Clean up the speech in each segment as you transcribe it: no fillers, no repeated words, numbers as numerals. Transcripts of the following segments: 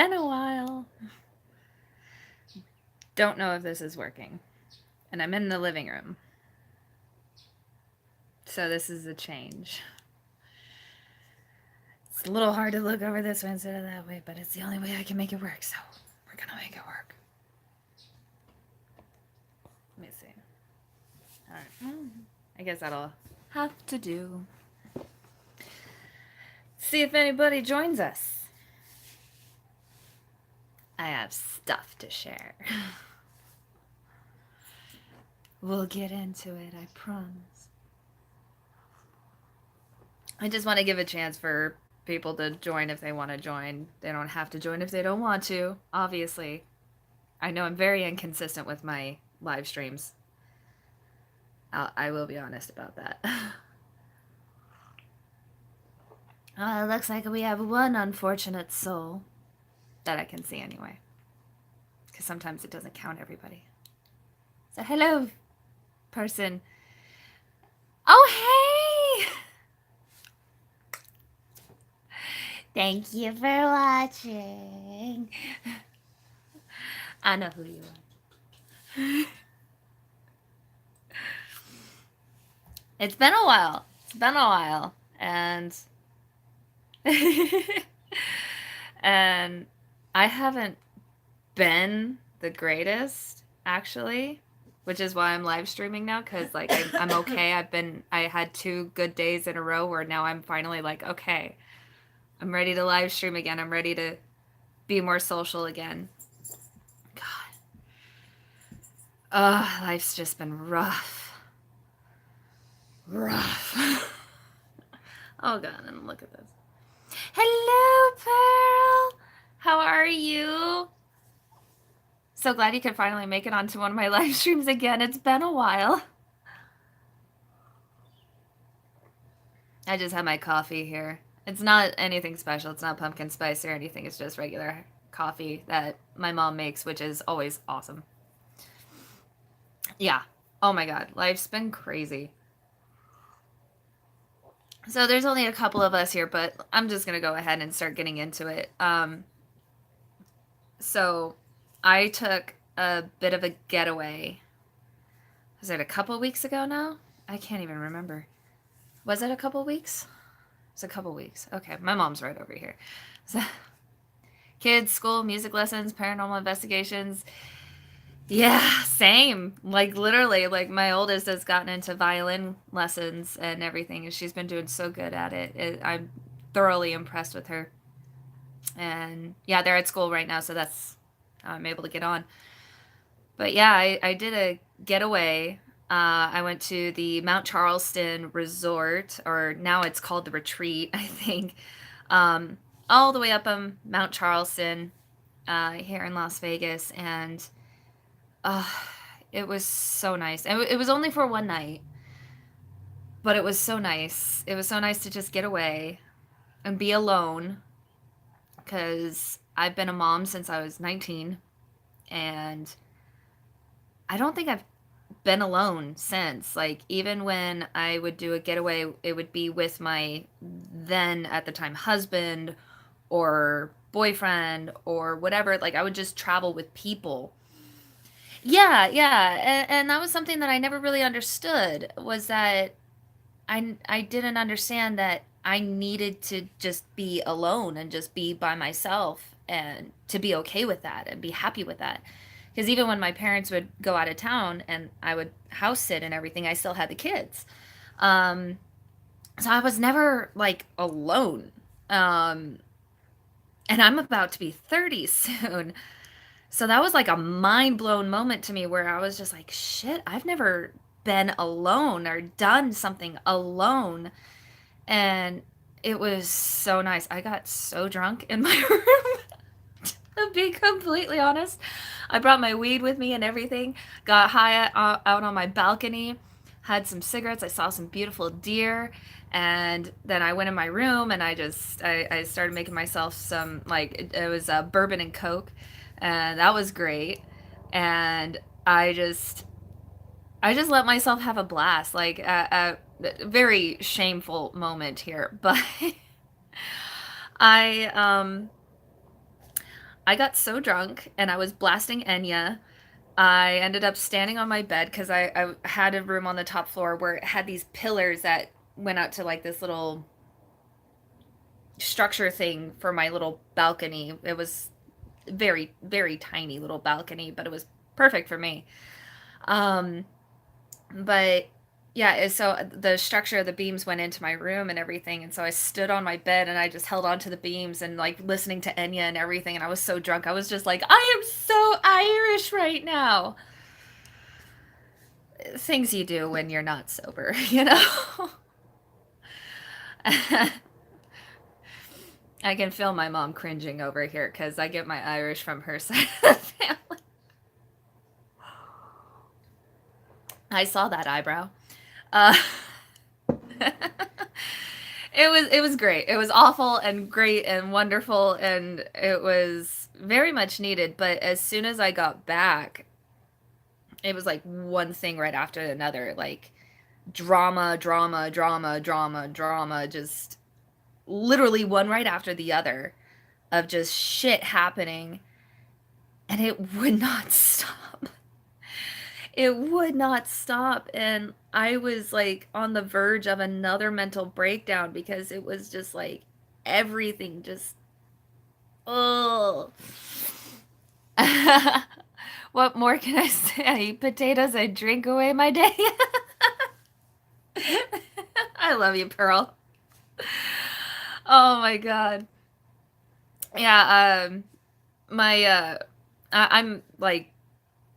been a while. Don't know if this is working. And I'm in the living room. So this is a change. It's a little hard to look over this way instead of that way, but it's the only way I can make it work, so we're gonna make it work. Let me see. Alright. I guess that'll have to do. See if anybody joins us. I have stuff to share. We'll get into it, I promise. I just want to give a chance for people to join if they want to join. They don't have to join if they don't want to, obviously. I know I'm very inconsistent with my live streams. I will be honest about that. It looks like we have one unfortunate soul. That I can see anyway. Because sometimes it doesn't count everybody. So, hello, person. Oh, hey! Thank you for watching. I know who you are. It's been a while. It's been a while. And and I haven't been the greatest, actually, which is why I'm live streaming now, because like I'm okay. I had 2 good days in a row where now I'm finally like, okay, I'm ready to live stream again. I'm ready to be more social again. God. Life's just been rough. Rough. Oh god, and look at this. Hello, Pearl! How are you? So glad you could finally make it onto one of my live streams again. It's been a while. I just had my coffee here. It's not anything special. It's not pumpkin spice or anything. It's just regular coffee that my mom makes, which is always awesome. Yeah. Oh my god. Life's been crazy. So there's only a couple of us here, but I'm just going to go ahead and start getting into it. So I took a bit of a getaway. Was it a couple weeks ago now? I can't even remember. Was it a couple weeks? It's a couple weeks. Okay, my mom's right over here. So, kids, school, music lessons, paranormal investigations. Yeah, same. Like literally, like my oldest has gotten into violin lessons and everything, and she's been doing so good at it. I'm thoroughly impressed with her. And yeah, they're at school right now, so that's how I'm able to get on. But yeah, I did a getaway. I went to the Mount Charleston Resort, or now it's called the Retreat, I think. All the way up on Mount Charleston here in Las Vegas, and it was so nice. It was only for one night, but it was so nice. It was so nice to just get away and be alone, because I've been a mom since I was 19, and I don't think I've been alone since. Like, even when I would do a getaway, it would be with my then at the time husband or boyfriend or whatever. Like, I would just travel with people. Yeah, yeah. And that was something that I never really understood, was that I didn't understand that I needed to just be alone and just be by myself, and to be okay with that and be happy with that. Because even when my parents would go out of town and I would house sit and everything, I still had the kids. Um, so I was never like alone. Um, and I'm about to be 30 soon. So that was like a mind blown moment to me, where I was just like, shit, I've never been alone or done something alone. And it was so nice. I got so drunk in my room, to be completely honest. I brought my weed with me and everything, got high out on my balcony, had some cigarettes. I saw some beautiful deer. And then I went in my room and I started making myself some, like, it was bourbon and Coke. And that was great. And I just let myself have a blast, like a very shameful moment here, but I I got so drunk and I was blasting Enya. I ended up standing on my bed because I had a room on the top floor where it had these pillars that went out to like this little structure thing for my little balcony. It was very, very tiny little balcony, but it was perfect for me. Um, but yeah, so the structure of the beams went into my room and everything, and so I stood on my bed and I just held on to the beams and like listening to Enya and everything, and I was so drunk. I was just like, I am so Irish right now. Things you do when you're not sober, you know? I can feel my mom cringing over here because I get my Irish from her side of the family. I saw that eyebrow. Uh, it was great. It was awful and great and wonderful, and it was very much needed. But as soon as I got back, it was like one thing right after another, like drama, drama, drama, drama, drama, just literally one right after the other of just shit happening, and it would not stop. It would not stop, and I was like on the verge of another mental breakdown because it was just like everything just oh. What more can I say? I eat potatoes, I drink away my day. I love you, Pearl. Oh my god. Yeah, my I'm like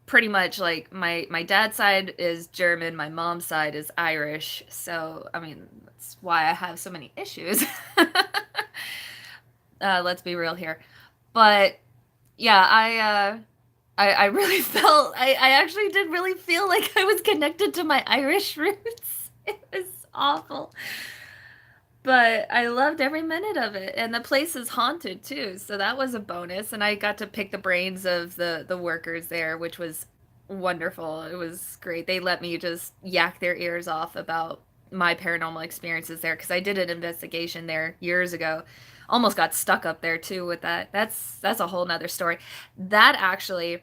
pretty much like my dad's side is German, my mom's side is Irish. So, I mean, that's why I have so many issues. Let's be real here. But yeah, I really felt I actually did really feel like I was connected to my Irish roots. It was awful. But I loved every minute of it, and the place is haunted too, so that was a bonus. And I got to pick the brains of the workers there, which was wonderful. It was great. They let me just yak their ears off about my paranormal experiences there because I did an investigation there years ago. Almost got stuck up there too with that. That's a whole nother story. That actually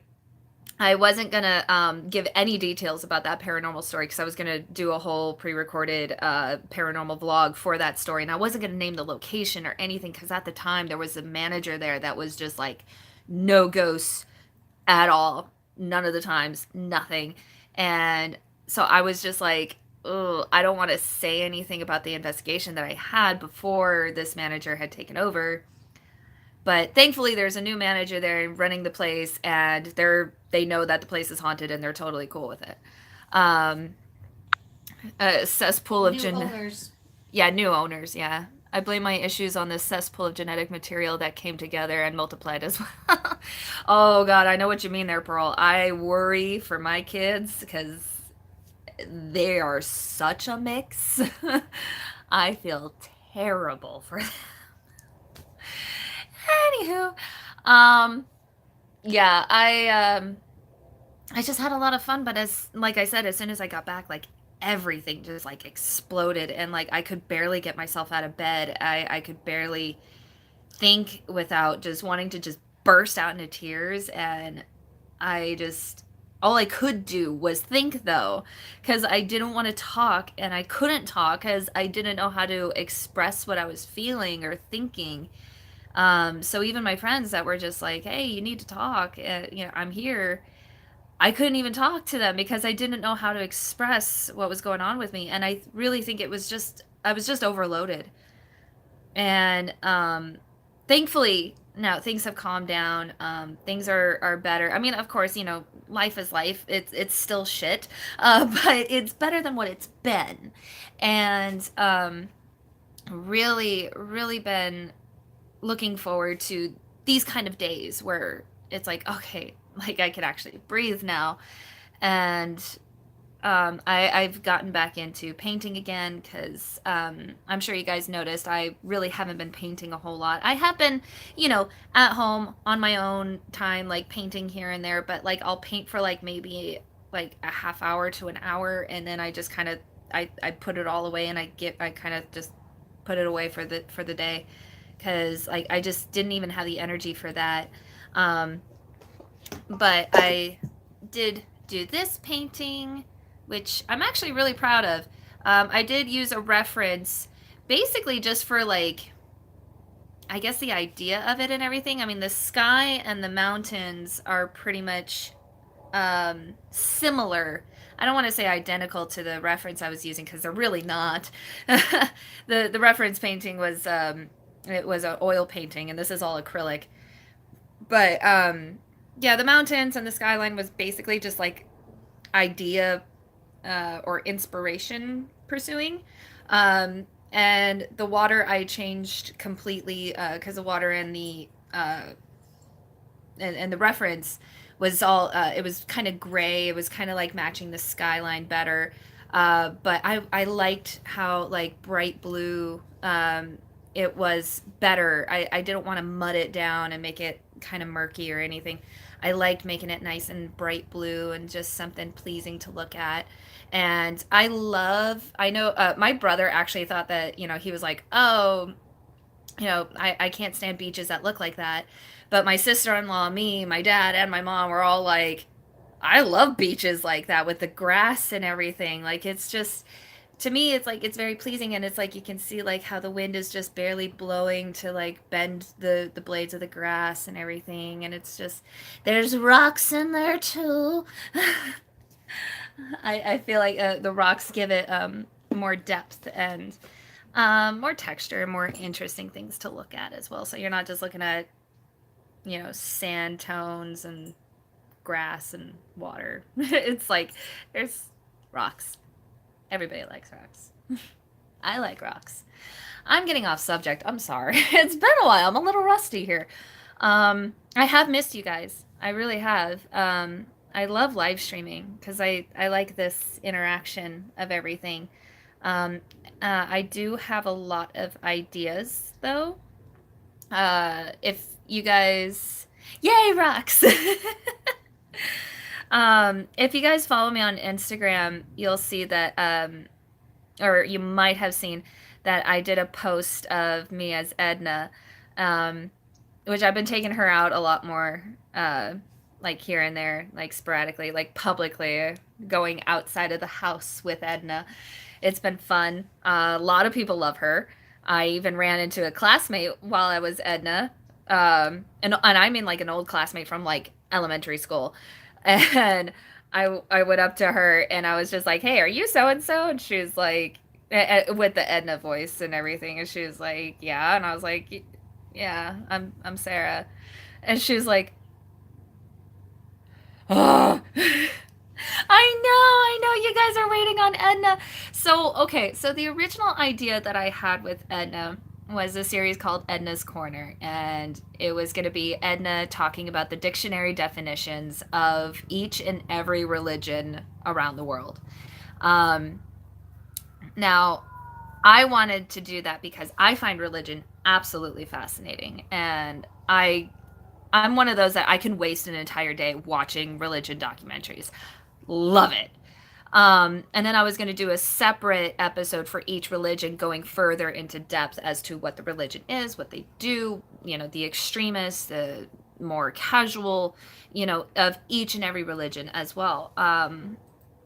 I wasn't gonna give any details about that paranormal story because I was gonna do a whole pre-recorded paranormal vlog for that story, and I wasn't gonna name the location or anything because at the time there was a manager there that was just like no ghosts at all, none of the times, nothing, and so I was just like, oh, I don't want to say anything about the investigation that I had before this manager had taken over, but thankfully, there's a new manager there running the place, and they know that the place is haunted, and they're totally cool with it. Um, a cesspool of New owners. yeah, new owners. Yeah, I blame my issues on this cesspool of genetic material that came together and multiplied as well. Oh God, I know what you mean there, Pearl. I worry for my kids because they are such a mix. I feel terrible for them. Anywho, um, yeah, I just had a lot of fun, but as like I said, as soon as I got back, like everything just like exploded and like I could barely get myself out of bed. I could barely think without just wanting to just burst out into tears, and I just all I could do was think though, because I didn't want to talk and I couldn't talk because I didn't know how to express what I was feeling or thinking. So even my friends that were just like, "Hey, you need to talk," I'm here. I couldn't even talk to them because I didn't know how to express what was going on with me, and I really think it was just I was just overloaded. And thankfully, now things have calmed down. Things are better. I mean, of course, life is life. It's still shit, but it's better than what it's been, and really, really been looking forward to these kind of days where it's like, okay, like I could actually breathe now. And I've gotten back into painting again because I'm sure you guys noticed I really haven't been painting a whole lot. I have been, at home on my own time, like painting here and there, but like I'll paint for like maybe like a half hour to an hour, and then I just kind of I put it all away and I kind of just put it away for the day because like I just didn't even have the energy for that. Um, but I did do this painting, which I'm actually really proud of. I did use a reference basically just for like, I guess the idea of it and everything. I mean, the sky and the mountains are pretty much similar. I don't want to say identical to the reference I was using because they're really not. The reference painting was it was an oil painting, and this is all acrylic. But yeah, the mountains and the skyline was basically just like idea or inspiration pursuing. And the water I changed completely because the water and and the reference was all it was kind of gray. It was kind of like matching the skyline better. But I liked how like bright blue it was better. I didn't want to mud it down and make it kind of murky or anything. I liked making it nice and bright blue and just something pleasing to look at. And I know my brother actually thought that, he was like, oh, I can't stand beaches that look like that. But my sister in law, me, my dad, and my mom were all like, I love beaches like that with the grass and everything. Like, it's just, to me, it's like, it's very pleasing. And it's like, you can see like how the wind is just barely blowing to like bend the blades of the grass and everything. And it's just, there's rocks in there too. I feel like the rocks give it more depth and more texture, more interesting things to look at as well. So you're not just looking at, sand tones and grass and water. It's like there's rocks. Everybody likes rocks. I like rocks. I'm getting off subject. I'm sorry. It's been a while. I'm a little rusty here. I have missed you guys. I really have. I love live streaming because I like this interaction of everything. Um, I do have a lot of ideas though. If you guys, yay, rocks! If you guys follow me on Instagram, you'll see that, or you might have seen that I did a post of me as Edna, um, which I've been taking her out a lot more, like here and there, like sporadically, like publicly, going outside of the house with Edna. It's been fun. A lot of people love her. I even ran into a classmate while I was Edna, and I mean like an old classmate from like elementary school, and I went up to her and I was just like, "Hey, are you so and so?" And she was like, with the Edna voice and everything, and she was like, "Yeah," and I was like, "Yeah, I'm Sarah," and she was like, "Oh." I know, you guys are waiting on Edna. So, okay, so the original idea that I had with Edna was a series called Edna's Corner, and it was going to be Edna talking about the dictionary definitions of each and every religion around the world. Um, Now, I wanted to do that because I find religion absolutely fascinating, and I'm one of those that I can waste an entire day watching religion documentaries. Love it. And then I was going to do a separate episode for each religion, going further into depth as to what the religion is, what they do, the extremists, the more casual, of each and every religion as well.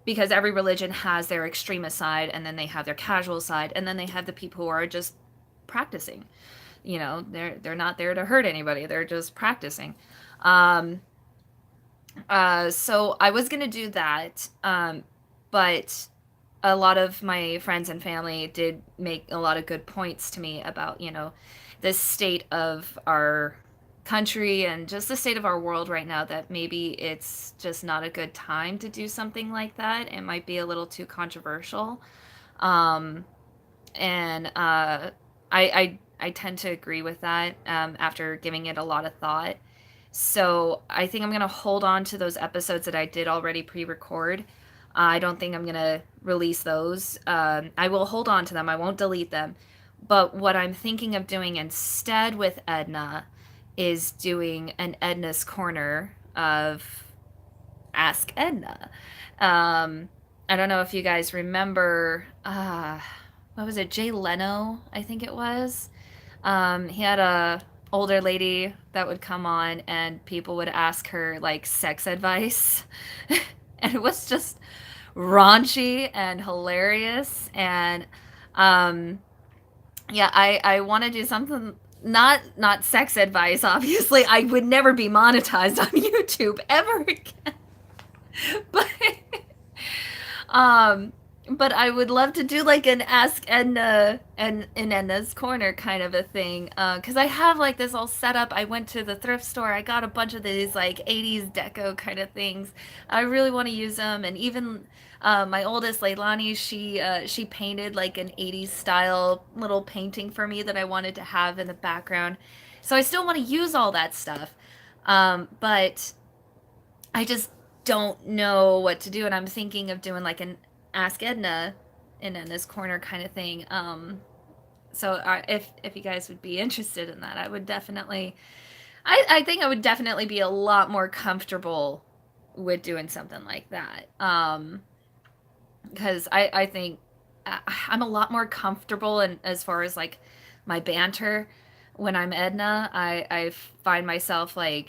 Because every religion has their extremist side, and then they have their casual side, and then they have the people who are just practicing. They're not there to hurt anybody. They're just practicing. Um, so I was gonna do that, but a lot of my friends and family did make a lot of good points to me about, the state of our country and just the state of our world right now, that maybe it's just not a good time to do something like that. It might be a little too controversial. Um, and I tend to agree with that after giving it a lot of thought. So I think I'm going to hold on to those episodes that I did already pre record. I don't think I'm going to release those. I will hold on to them, I won't delete them. But what I'm thinking of doing instead with Edna is doing an Edna's Corner of Ask Edna. I don't know if you guys remember, what was it, Jay Leno, I think it was. He had a older lady that would come on, and people would ask her like sex advice. And it was just raunchy and hilarious. And um, yeah, I want to do something, not sex advice. Obviously, I would never be monetized on YouTube ever again. But um, but I would love to do like an Ask Edna and in Edna's Corner kind of a thing. Because I have like this all set up. I went to the thrift store. I got a bunch of these like 80s deco kind of things. I really want to use them. And even my oldest, Leilani, she painted like an 80s style little painting for me that I wanted to have in the background. So I still want to use all that stuff. But I just don't know what to do, and I'm thinking of doing like an Ask Edna in Edna's Corner kind of thing. So if you guys would be interested in that, I would definitely. I think I would definitely be a lot more comfortable with doing something like that. Because I think I'm a lot more comfortable, and as far as like my banter when I'm Edna, I find myself like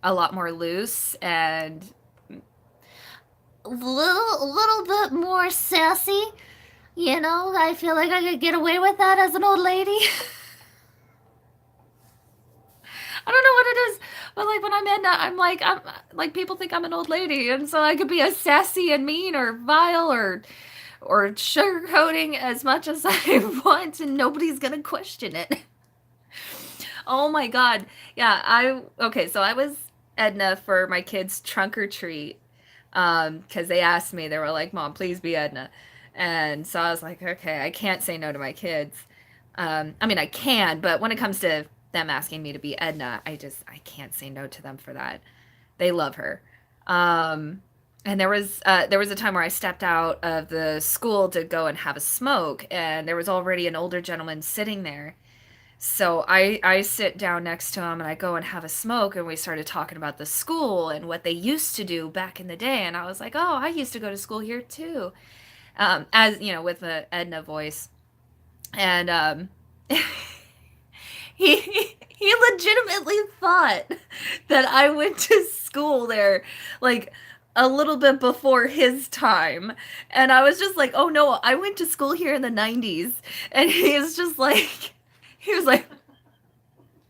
a lot more loose and little bit more sassy. You know, I feel like I could get away with that as an old lady. I don't know what it is, but like when I'm Edna, I'm like people think I'm an old lady, and so I could be as sassy and mean or vile or sugarcoating as much as I want, and nobody's gonna question it. Oh my God. Yeah, okay, so I was Edna for my kids' trunk or treat. Because they asked me, they were like, "Mom, please be Edna." And so I was like, okay, I can't say no to my kids. I mean, I can, but when it comes to them asking me to be Edna, I can't say no to them for that. They love her. And there was a time where I stepped out of the school to go and have a smoke, and there was already an older gentleman sitting there. So I sit down next to him and I go and have a smoke, and we started talking about the school and what they used to do back in the day, and I was like, "Oh, I used to go to school here too." As you know, with the Edna voice. And he legitimately thought that I went to school there like a little bit before his time. And I was just like, "Oh no, I went to school here in the 90s." And he was just like he was like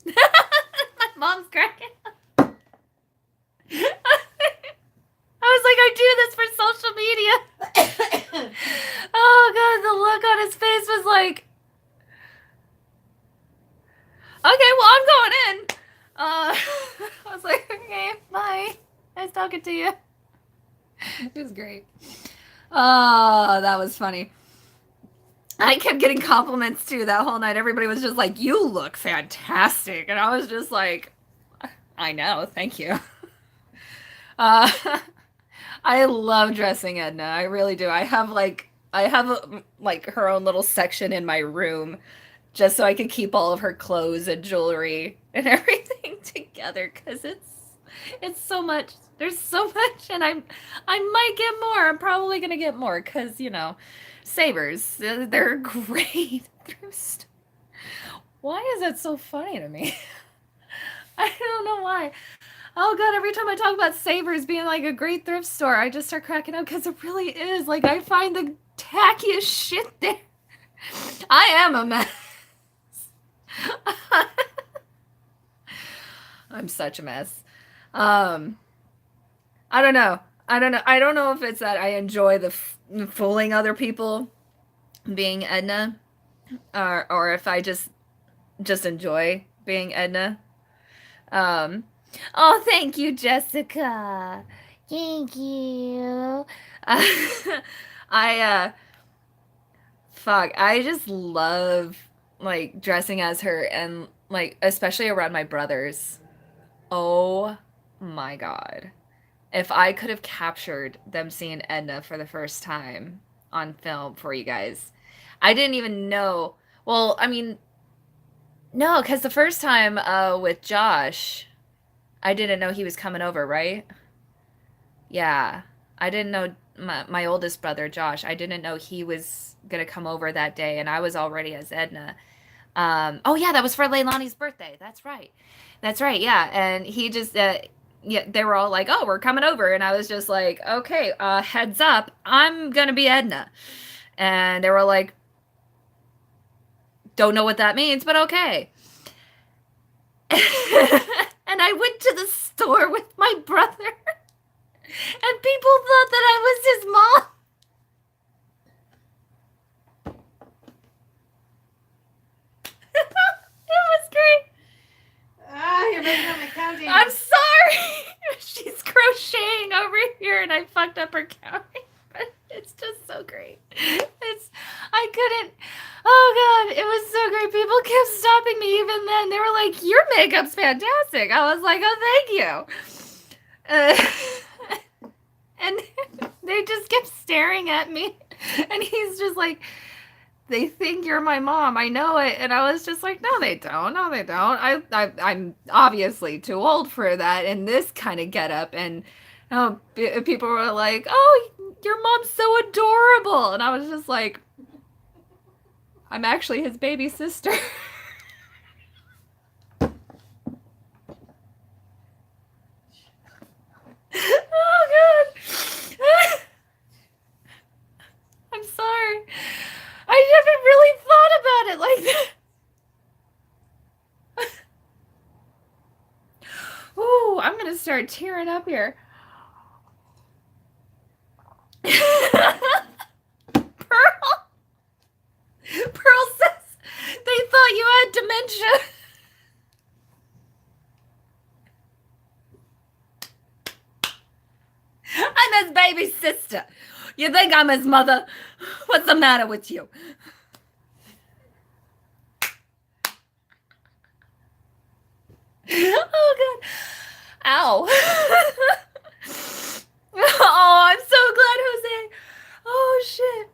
my mom's cracking. I was like, "I do this for social media." Oh God, the look on his face was like, "Okay, well, I'm going in." I was like, "Okay, bye. Nice talking to you." It was great. Oh, that was funny. I kept getting compliments too that whole night. Everybody was just like, "You look fantastic," and I was just like, "I know, thank you." Uh, I love dressing Edna. I really do. I have her own little section in my room just so I can keep all of her clothes and jewelry and everything together because it's so much. There's so much, and I might get more. I'm probably gonna get more because Savers. They're great thrift. Why is that so funny to me? I don't know why. Oh God, every time I talk about Savers being like a great thrift store, I just start cracking up because it really is. Like I find the tackiest shit there. I am a mess. I'm such a mess. Um, I don't know. I don't know. I don't know if it's that I enjoy the fooling other people being Edna, or if I just enjoy being Edna. Um, oh, thank you, Jessica. Thank you. I fuck, I just love like dressing as her and like especially around my brothers. Oh my God. If I could have captured them seeing Edna for the first time on film for you guys, I didn't even know. Well, I mean, no, because the first time with Josh, I didn't know he was coming over, right? Yeah. I didn't know my oldest brother, Josh, I didn't know he was gonna come over that day, and I was already as Edna. Oh yeah, that was for Leilani's birthday. That's right. That's right. Yeah, and he just yeah, they were all like, "Oh, we're coming over," and I was just like, "Okay, heads up, I'm gonna be Edna," and they were like, "Don't know what that means, but okay." And I went to the store with my brother, and people thought that I was his mom. It was great. You're making up my counting. I'm sorry. She's crocheting over here, and I fucked up her counting. But it's just so great. I couldn't. Oh God, it was so great. People kept stopping me even then. They were like, "Your makeup's fantastic." I was like, "Oh, thank you." And they just kept staring at me, and he's just like, they think you're my mom. I know it. And I was just like, no, they don't. No, they don't. I'm obviously too old for that in this kind of getup. And people were like, oh, your mom's so adorable. And I was just like, I'm actually his baby sister. Oh, God. I'm sorry. I haven't really thought about it like that. Ooh, I'm gonna start tearing up here. Pearl. Pearl says they thought you had dementia. I'm his baby sister. You think I'm his mother? What's the matter with you? Oh, God. Ow. Oh, I'm so glad, Jose. Oh, shit.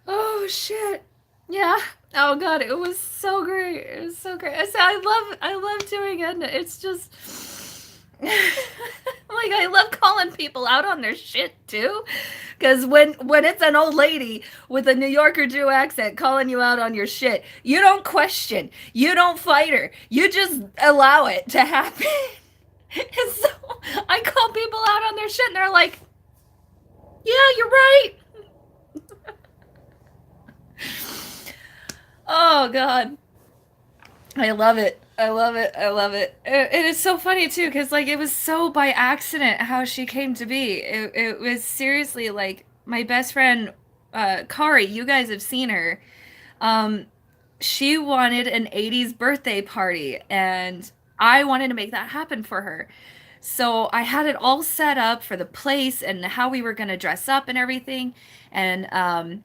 Oh, shit. Yeah. Oh, God. It was so great. It was so great. I love doing it. It's just. Like, I love calling people out on their shit, too. Because when it's an old lady with a New Yorker Jew accent calling you out on your shit, you don't question. You don't fight her. You just allow it to happen. And so I call people out on their shit, and they're like, yeah, you're right. Oh, God. I love it. I love it. I love it. It is so funny too, because like it was so by accident how she came to be. It was seriously like my best friend, Kari. You guys have seen her. Um, she wanted an '80s birthday party, and I wanted to make that happen for her. So I had it all set up for the place and how we were going to dress up and everything. And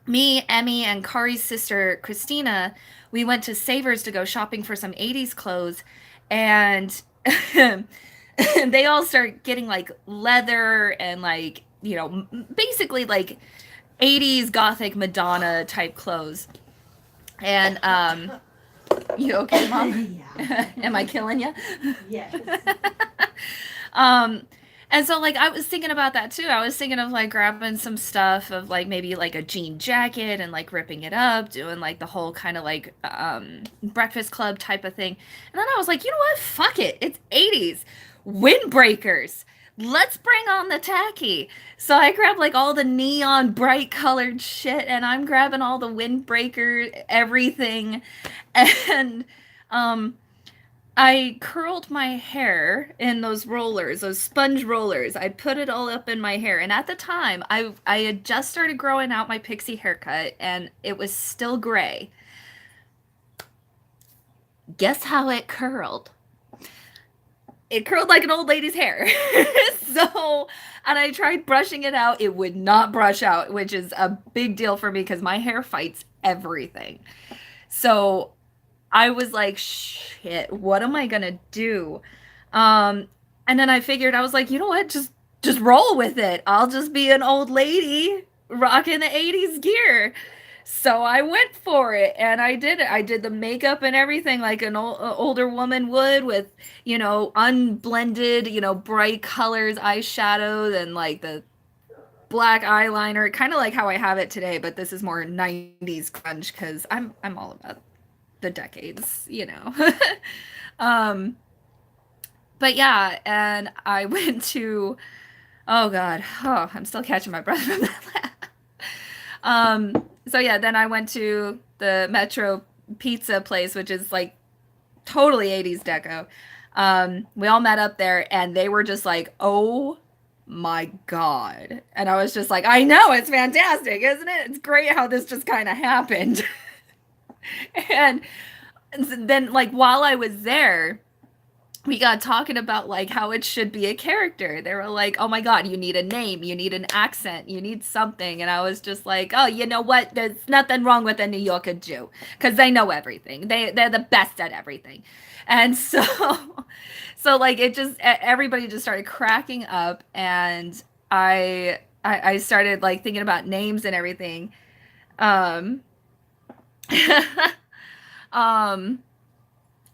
me, Emmy, and Kari's sister, Christina, we went to Savers to go shopping for some '80s clothes. And they all start getting like leather and like, basically like '80s gothic Madonna type clothes. And you okay, Mom? Yeah. Am I killing you? Yes. Um, and so like I was thinking about that too. I was thinking of like grabbing some stuff of like maybe like a jean jacket and like ripping it up, doing like the whole kind of like Breakfast Club type of thing. And then I was like, you know what? Fuck it. It's '80s. Windbreakers. Let's bring on the tacky. So I grabbed like all the neon bright colored shit, and I'm grabbing all the windbreaker everything. And um I curled my hair in those rollers, those sponge rollers. I put it all up in my hair. And at the time, I had just started growing out my pixie haircut, and it was still gray. Guess how it curled? It curled like an old lady's hair. So, and I tried brushing it out. It would not brush out, which is a big deal for me because my hair fights everything. So I was like, shit, what am I gonna do? Um, and then I figured I was like, you know what? Just roll with it. I'll just be an old lady rocking the '80s gear. So I went for it and I did it. I did the makeup and everything like an older woman would with, unblended, bright colors, eyeshadows, and like the black eyeliner, kind of like how I have it today, but this is more 90s grunge because I'm all about the decades, you know. um, but yeah, and I went to, oh God, oh, I'm still catching my breath from that. So yeah, then I went to the Metro Pizza place, which is like totally 80s deco. We all met up there and they were just like, oh my God. And I was just like, I know, it's fantastic, isn't it? It's great how this just kind of happened. and then, like, while I was there, we got talking about like how it should be a character. They were like, "Oh my God, you need a name, you need an accent, you need something." And I was just like, "Oh, you know what? There's nothing wrong with a New Yorker Jew because they know everything. They're the best at everything." And so, so like it just everybody just started cracking up, and I started like thinking about names and everything. Um, um.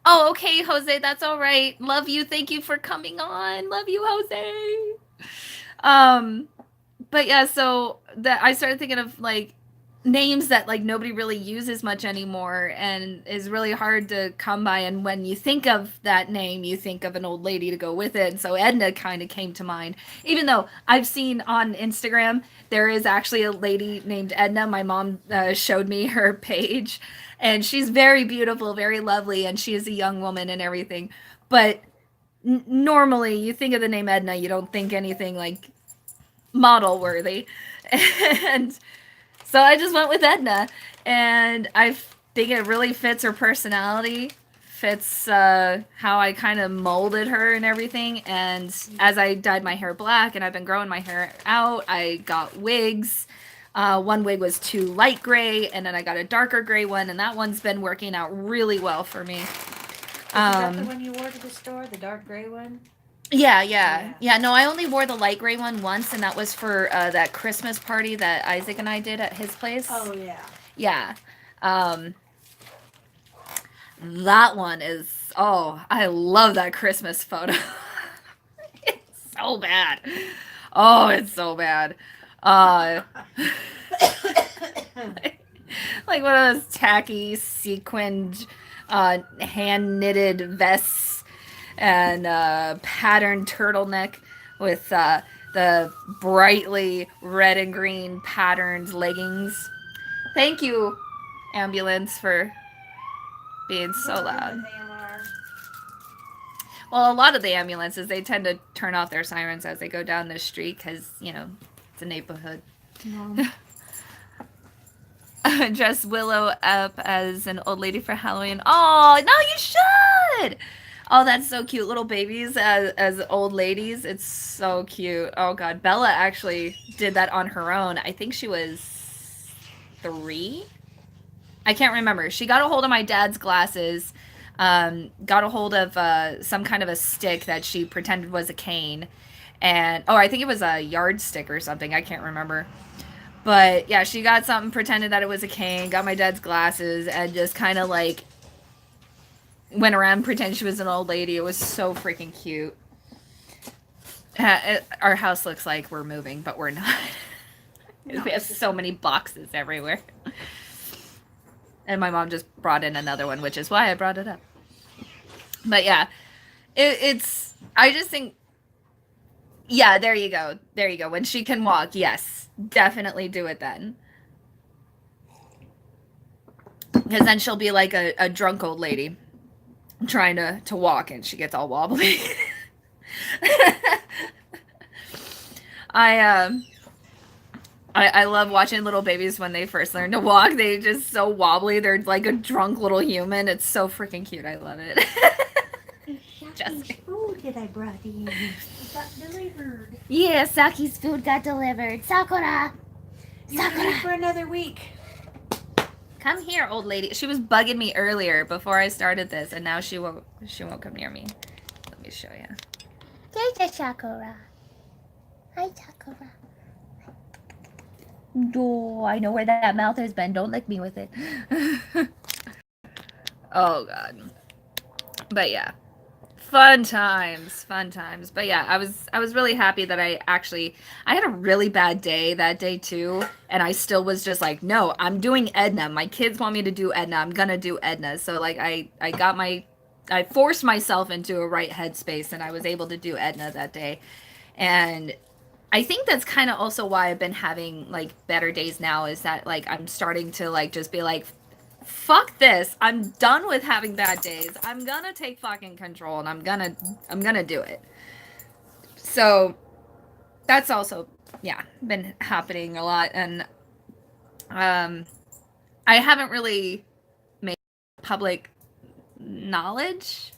Oh, okay, Jose, that's all right. Love you. Thank you for coming on. Love you, Jose. Um, but yeah, so that I started thinking of like names that like nobody really uses much anymore and is really hard to come by. And when you think of that name, you think of an old lady to go with it. And so Edna kind of came to mind. Even though I've seen on Instagram there is actually a lady named Edna. My mom showed me her page, and she's very beautiful, very lovely, and she is a young woman and everything. But normally, you think of the name Edna, you don't think anything like model worthy. And so I just went with Edna, and I think it really fits her personality, fits how I kind of molded her and everything. And as I dyed my hair black and I've been growing my hair out, I got wigs. One wig was too light gray, and then I got a darker gray one, and that one's been working out really well for me. Is that the one you wore to the store, the dark gray one? Yeah. No, I only wore the light gray one once, and that was for that Christmas party that Isaac and I did at his place. Oh, yeah. Yeah. Um, that one is, oh, I love that Christmas photo. It's so bad. Oh, it's so bad. Uh, like one of those tacky sequined, hand knitted vests and patterned turtleneck with the brightly red and green patterned leggings. Thank you, ambulance, for being so loud. Well, a lot of the ambulances, they tend to turn off their sirens as they go down the street because, you know, it's a neighborhood. Dress Willow up as an old lady for Halloween. Oh, no, you should! Oh, that's so cute. Little babies as old ladies. It's so cute. Oh, God. Bella actually did that on her own. I think she was 3. I can't remember. She got a hold of my dad's glasses, got a hold of some kind of a stick that she pretended was a cane. And, oh, I think it was a yardstick or something. I can't remember. But, yeah, she got something, pretended that it was a cane, got my dad's glasses, and just kind of, like, went around pretending she was an old lady. It was so freaking cute. Our house looks like we're moving, but we're not. No, we have so many boxes everywhere. And my mom just brought in another one, which is why I brought it up. But yeah, it's, I just think, yeah, there you go. There you go. When she can walk, yes, definitely do it then. Because then she'll be like a drunk old lady trying to walk, and she gets all wobbly. I love watching little babies when they first learn to walk. They just so wobbly. They're like a drunk little human. It's so freaking cute. I love it. Saki's food that I brought in got delivered. Yeah, Saki's food got delivered. Sakura! You're ready for another week. Come here, old lady. She was bugging me earlier before I started this, and now she won't come near me. Let me show you. There's a Sakura. Hi, Sakura. Oh, I know where that mouth has been. Don't lick me with it. Oh, God. But yeah. Fun times, but yeah, I was really happy that I had a really bad day that day too, and I still was just like, no, I'm doing Edna. My kids want me to do Edna. I'm gonna do Edna. So like I forced myself into a right headspace, and I was able to do Edna that day. And I think that's kind of also why I've been having like better days now, is that like I'm starting to like just be like, fuck this. I'm done with having bad days. I'm gonna take fucking control, and I'm gonna do it. So that's also, yeah, been happening a lot. And um I haven't really made public knowledge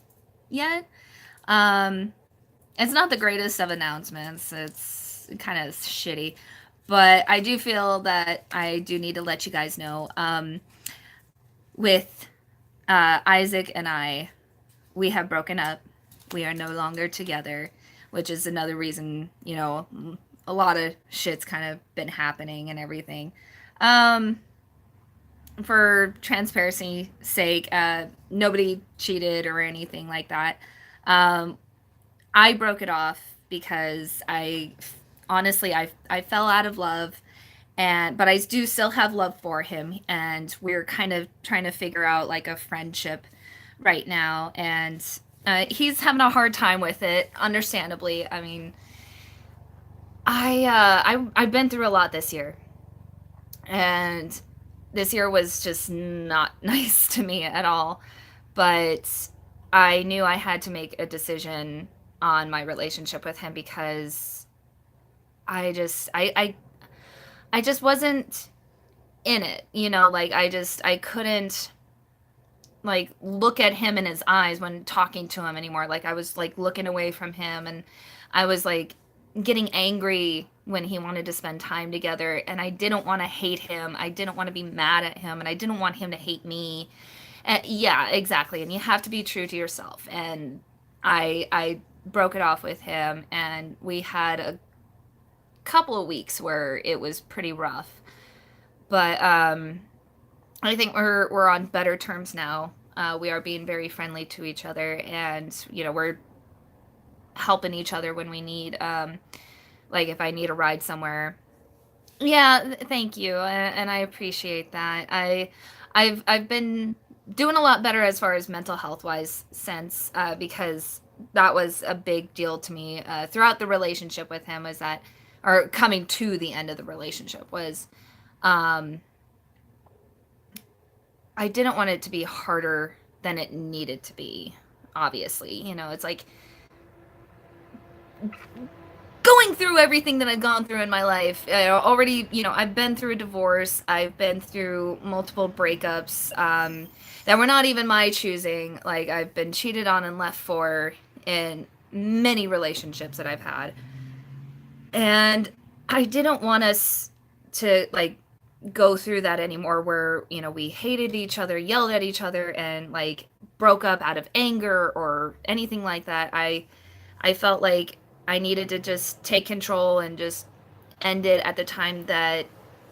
yet. Um it's not the greatest of announcements. It's kind of shitty. But I do feel that I do need to let you guys know. With Isaac and I, we have broken up. We are no longer together, which is another reason, a lot of shit's kind of been happening and everything. Um, for transparency's sake, nobody cheated or anything like that. Um, I broke it off because I fell out of love, but I do still have love for him, and we're kind of trying to figure out like a friendship right now. And he's having a hard time with it, understandably. I mean, I've been through a lot this year, and this year was just not nice to me at all. But I knew I had to make a decision on my relationship with him, because I just wasn't in it, like I couldn't like look at him in his eyes when talking to him anymore. Like I was like looking away from him, and I was like getting angry when he wanted to spend time together, and I didn't want to hate him. I didn't want to be mad at him, and I didn't want him to hate me. And yeah, exactly. And you have to be true to yourself. And I broke it off with him, and we had a couple of weeks where it was pretty rough. But I think we're on better terms now. We are being very friendly to each other, and we're helping each other when we need. Like if I need a ride somewhere. Yeah, thank you, and I appreciate that. I've been doing a lot better as far as mental health wise since, because that was a big deal to me throughout the relationship with him. Was that, or coming to the end of the relationship, was um, I didn't want it to be harder than it needed to be. Obviously, it's like going through everything that I've gone through in my life. Already, I've been through a divorce. I've been through multiple breakups that were not even my choosing. Like, I've been cheated on and left for in many relationships that I've had. And I didn't want us to, like, go through that anymore, where, we hated each other, yelled at each other, and, like, broke up out of anger or anything like that. I felt like I needed to just take control and just end it at the time that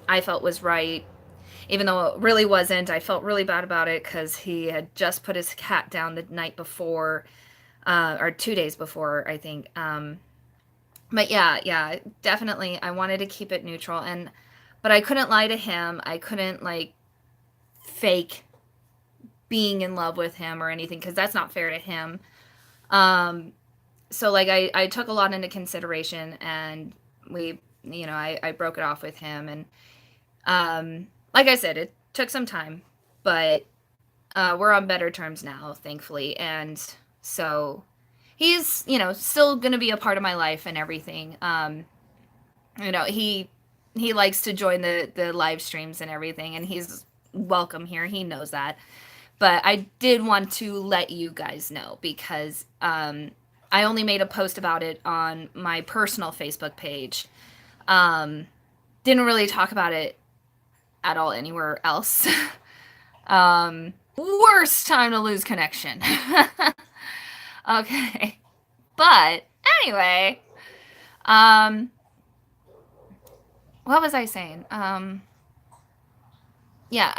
I felt was right. Even though it really wasn't, I felt really bad about it because he had just put his cat down the night before, or 2 days before, I think. But yeah, definitely, I wanted to keep it neutral, but I couldn't lie to him. I couldn't like fake being in love with him or anything, because that's not fair to him. So like I took a lot into consideration, and I broke it off with him. And like I said, it took some time, but we're on better terms now, thankfully. And so he's, still gonna be a part of my life and everything. He likes to join the live streams and everything, and he's welcome here. He knows that. But I did want to let you guys know, because I only made a post about it on my personal Facebook page. Didn't really talk about it at all anywhere else. Worst time to lose connection. Okay. But anyway, what was I saying? Yeah,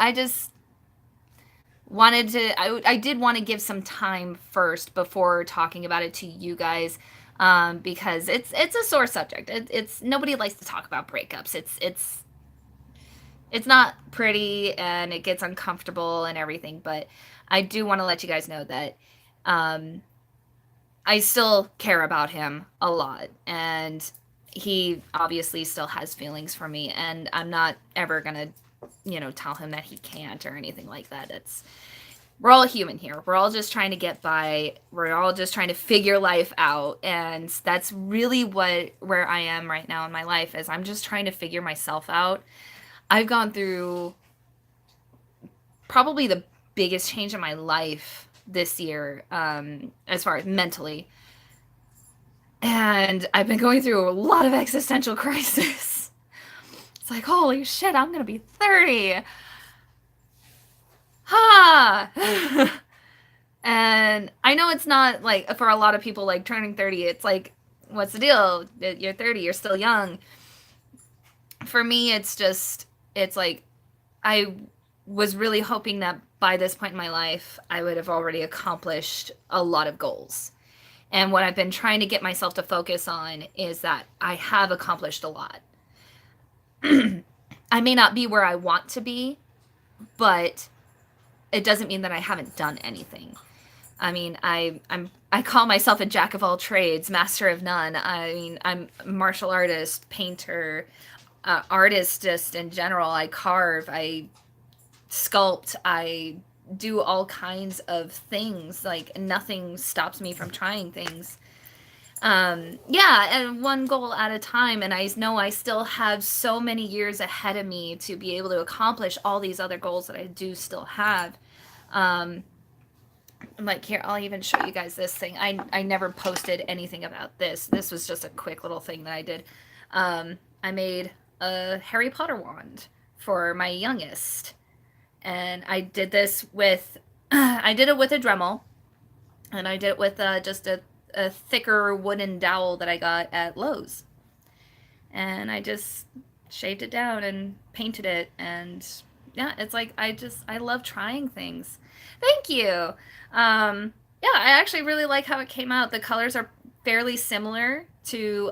I did want to give some time first before talking about it to you guys, because it's a sore subject. It's nobody likes to talk about breakups. It's not pretty and it gets uncomfortable and everything, but I do want to let you guys know that I still care about him a lot, and he obviously still has feelings for me, and I'm not ever gonna, tell him that he can't or anything like that. We're all human here. We're all just trying to get by. We're all just trying to figure life out, and that's really where I am right now in my life is I'm just trying to figure myself out. I've gone through probably the biggest change in my life this year, as far as mentally. And I've been going through a lot of existential crisis. It's like, holy shit, I'm going to be 30. Ha! And I know it's not like for a lot of people like turning 30, it's like, what's the deal? You're 30, you're still young. For me, it's like I was really hoping that by this point in my life, I would have already accomplished a lot of goals. And what I've been trying to get myself to focus on is that I have accomplished a lot. I may not be where I want to be, but it doesn't mean that I haven't done anything. I mean, I call myself a jack of all trades, master of none. I mean, I'm a martial artist, painter, artist just in general. I carve, I sculpt, I do all kinds of things. Like nothing stops me from trying things. Yeah, and one goal at a time. And I know I still have so many years ahead of me to be able to accomplish all these other goals that I do still have. Like here, I'll even show you guys this thing. I never posted anything about this. This was just a quick little thing that I did. I made a Harry Potter wand for my youngest. And I did this with, I did it with a Dremel, and I did it with just a thicker wooden dowel that I got at Lowe's. And I just shaved it down and painted it, and yeah, it's like I love trying things. Thank you. Yeah, I actually really like how it came out. The colors are fairly similar to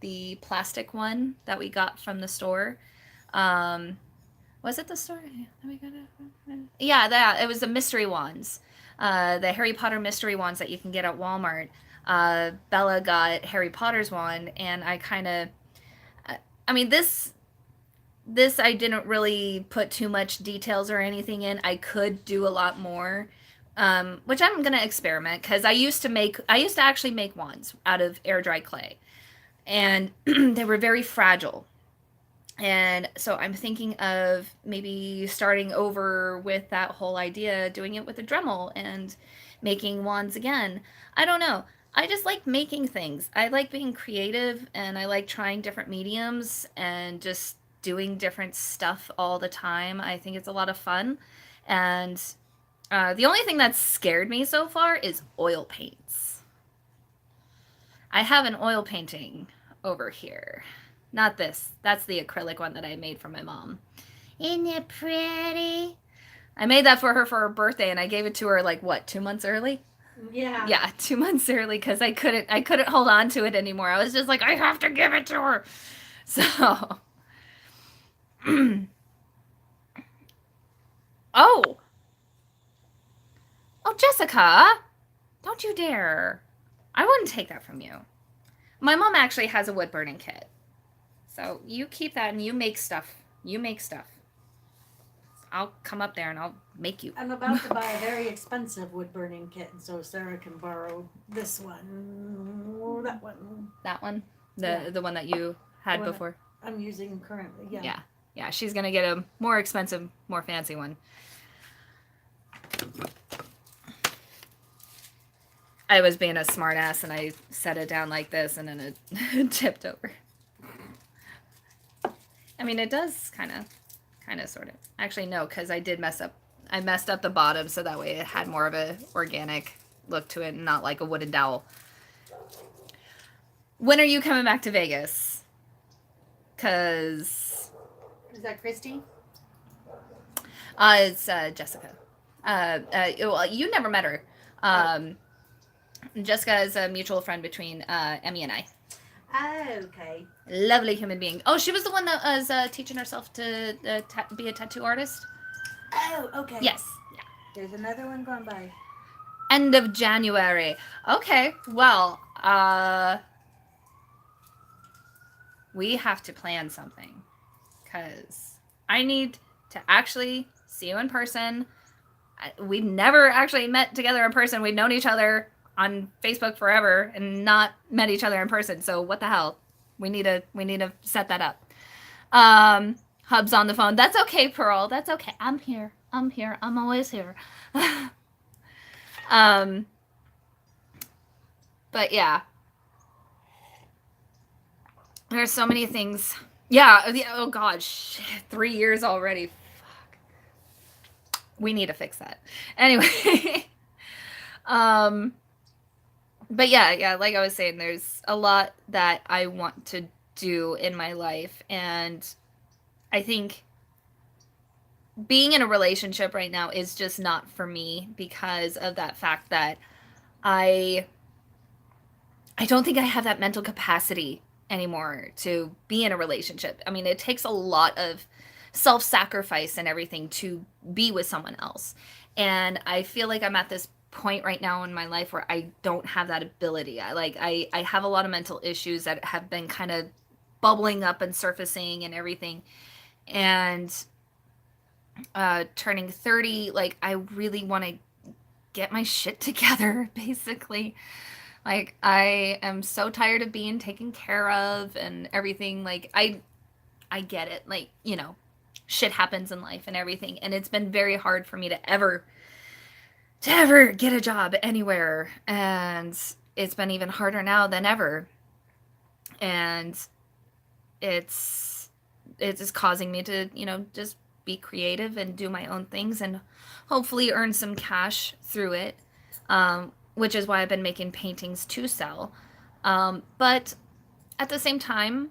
the plastic one that we got from the store. Was it the store that we got it? Yeah, it was the mystery wands. The Harry Potter mystery wands that you can get at Walmart. Bella got Harry Potter's wand, and I mean, this I didn't really put too much details or anything in. I could do a lot more, which I'm gonna experiment, because I used to actually make wands out of air dry clay, and they were very fragile. And so I'm thinking of maybe starting over with that whole idea, doing it with a Dremel and making wands again. I don't know. I just like making things. I like being creative, and I like trying different mediums and just doing different stuff all the time. I think it's a lot of fun. And the only thing that's scared me so far is oil paints. I have an oil painting over here. Not this. That's the acrylic one that I made for my mom. Isn't it pretty? I made that for her birthday, and I gave it to her like what, 2 months early? Yeah. Yeah, 2 months early, because I couldn't hold on to it anymore. I was just like, I have to give it to her. So Oh. Oh, Jessica. Don't you dare. I wouldn't take that from you. My mom actually has a wood burning kit. So you keep that and you make stuff. You make stuff. I'll come up there and I'll make you. I'm about to buy a very expensive wood burning kit, and so Sarah can borrow this one, or that one. That one? Yeah. The one that you had The one before? I'm using currently, yeah. Yeah. Yeah, she's going to get a more expensive, more fancy one. I was being a smartass and I set it down like this, and then it tipped over. I mean, it does kind of, sort of. Actually, no, because I did mess up. I messed up the bottom, so that way it had more of a organic look to it, and not like a wooden dowel. When are you coming back to Vegas? Because... Is that Christy? It's Jessica. Well, you never met her. Jessica is a mutual friend between Emmy and I. Oh, okay. Lovely human being. Oh, she was the one that was teaching herself to be a tattoo artist. Oh, okay. Yes. Yeah. There's another one going by. End of January. Okay. Well, we have to plan something because I need to actually see you in person. We've never actually met together in person. We've known each other on Facebook forever and not met each other in person. So what the hell? We need to set that up. Hub's on the phone. That's okay, Pearl. That's okay. I'm here. I'm always here. But yeah. There's so many things. Yeah. Oh god, shit. 3 years already. Fuck. We need to fix that. Anyway. But yeah, like I was saying, there's a lot that I want to do in my life, and I think being in a relationship right now is just not for me because of that fact that I don't think I have that mental capacity anymore to be in a relationship. I mean, it takes a lot of self-sacrifice and everything to be with someone else. And I feel like I'm at this point right now in my life where I don't have that ability. I have a lot of mental issues that have been kind of bubbling up and surfacing and everything. And turning 30, like I really want to get my shit together, basically. Like I am so tired of being taken care of and everything. Like I get it. Like, you know, shit happens in life and everything. And it's been very hard for me to ever get a job anywhere, and it's been even harder now than ever. And it's just causing me to, you know, just be creative and do my own things and hopefully earn some cash through it, which is why I've been making paintings to sell. But at the same time,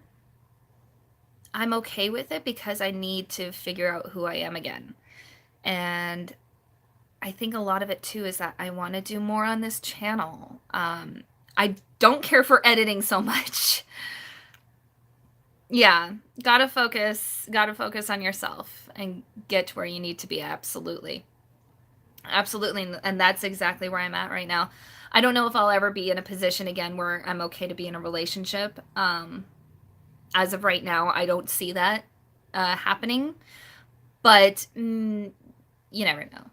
I'm okay with it because I need to figure out who I am again. And I think a lot of it too is that I want to do more on this channel. I don't care for editing so much. Yeah, gotta focus on yourself and get to where you need to be. Absolutely. And that's exactly where I'm at right now. I don't know if I'll ever be in a position again where I'm okay to be in a relationship. As of right now, I don't see that happening, but you never know.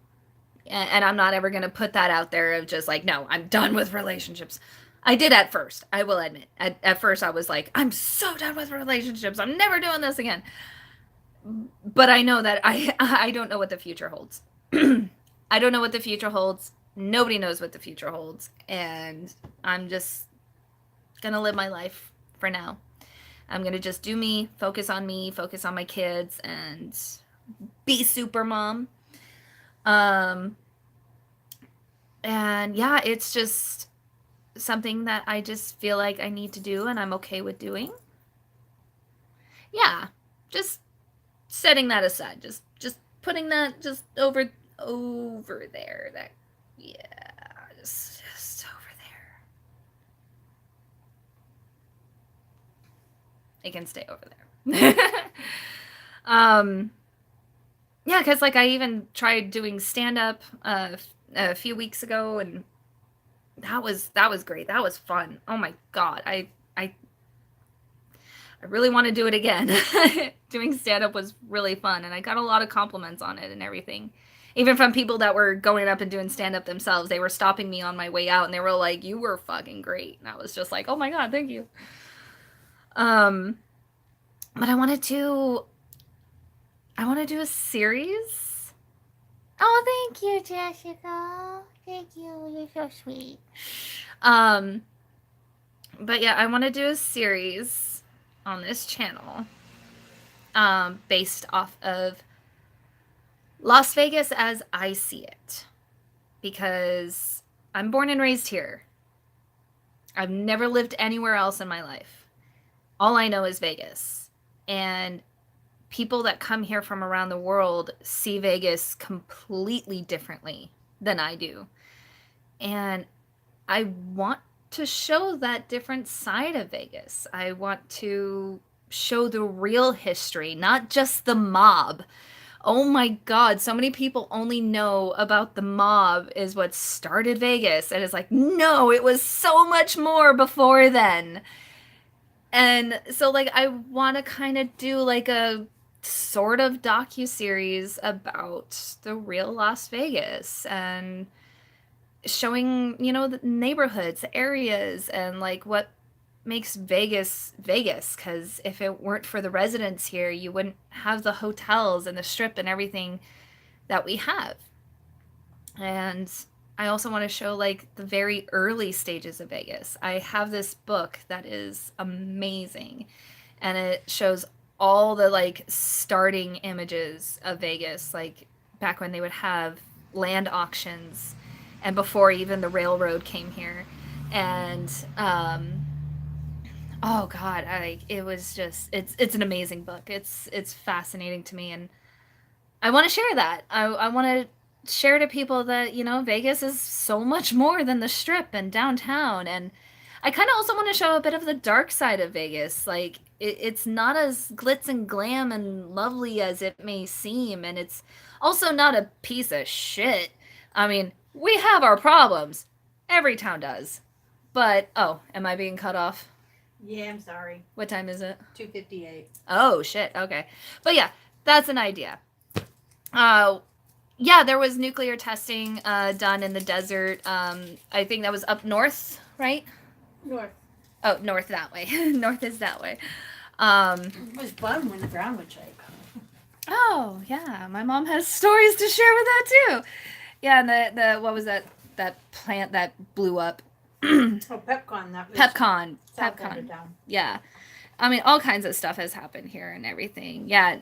And I'm not ever going to put that out there of just like, no, I'm done with relationships. I did at first, I will admit. At first I was like, I'm so done with relationships. I'm never doing this again. But I know that I don't know what the future holds. I don't know what the future holds. Nobody knows what the future holds. And I'm just going to live my life for now. I'm going to just do me, focus on my kids, and be super mom. And yeah, it's just something that I just feel like I need to do and I'm okay with doing. Yeah, just setting that aside. Just putting that just over there. That yeah, just over there. It can stay over there. Yeah, because like I even tried doing stand up a few weeks ago, and that was great. That was fun. Oh my god, I really want to do it again. Doing stand up was really fun, and I got a lot of compliments on it and everything. Even from people that were going up and doing stand up themselves, they were stopping me on my way out, and they were like, "You were fucking great." And I was just like, "Oh my god, thank you." But I want to do a series. Oh, thank you, Jessica. Thank you. You're so sweet. But yeah, I want to do a series on this channel, based off of Las Vegas as I see it, because I'm born and raised here. I've never lived anywhere else in my life. All I know is Vegas. And people that come here from around the world see Vegas completely differently than I do. And I want to show that different side of Vegas. I want to show the real history, not just the mob. Oh my God, so many people only know about the mob is what started Vegas. And it's like, no, it was so much more before then. And so like I want to kind of do like a sort of docu-series about the real Las Vegas and showing, you know, the neighborhoods, the areas, and like what makes Vegas Vegas. Because if it weren't for the residents here, you wouldn't have the hotels and the strip and everything that we have. And I also want to show like the very early stages of Vegas. I have this book that is amazing, and it shows all the like starting images of Vegas, like back when they would have land auctions and before even the railroad came here. And oh God, it was just it's an amazing book. It's fascinating to me, and I want to share that. I want to share to people that, you know, Vegas is so much more than the strip and downtown. And I kind of also want to show a bit of the dark side of Vegas. Like, it's not as glitz and glam and lovely as it may seem. And it's also not a piece of shit. I mean, we have our problems. Every town does. But, oh, am I being cut off? Yeah, I'm sorry. What time is it? 2:58. Oh, shit. Okay. But yeah, that's an idea. Yeah, there was nuclear testing done in the desert. I think that was up north, right? North. Oh, north that way. North is that way. It was fun when the ground would shake. Oh, yeah. My mom has stories to share with that too. Yeah, and the what was that plant that blew up? Oh, Pepcon. That was Pepcon. south end Pepcon. of town. Yeah. I mean, all kinds of stuff has happened here and everything. Yeah.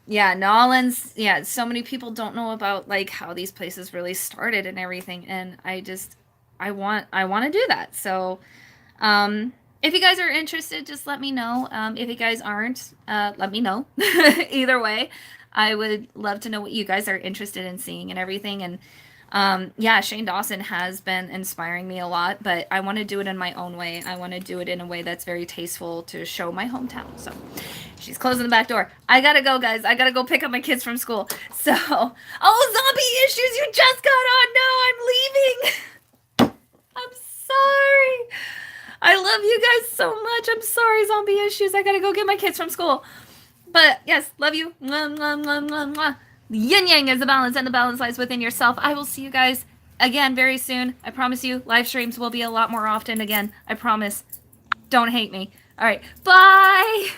Yeah, Nolans. Yeah, so many people don't know about like how these places really started and everything, and I want to do that. So, if you guys are interested, just let me know. If you guys aren't, let me know. Either way, I would love to know what you guys are interested in seeing and everything. And yeah, Shane Dawson has been inspiring me a lot, but I want to do it in my own way. I want to do it in a way that's very tasteful to show my hometown. So she's closing the back door. I gotta go, guys. I gotta go pick up my kids from school. So, oh, zombie issues, you just got on. No, I'm leaving. I'm sorry. I love you guys so much. I'm sorry, zombie issues. I gotta go get my kids from school. But yes, love you. Mwah, mwah, mwah, mwah, mwah. Yin yang is the balance, and the balance lies within yourself. I will see you guys again very soon. I promise you, live streams will be a lot more often again. I promise. Don't hate me. All right. Bye.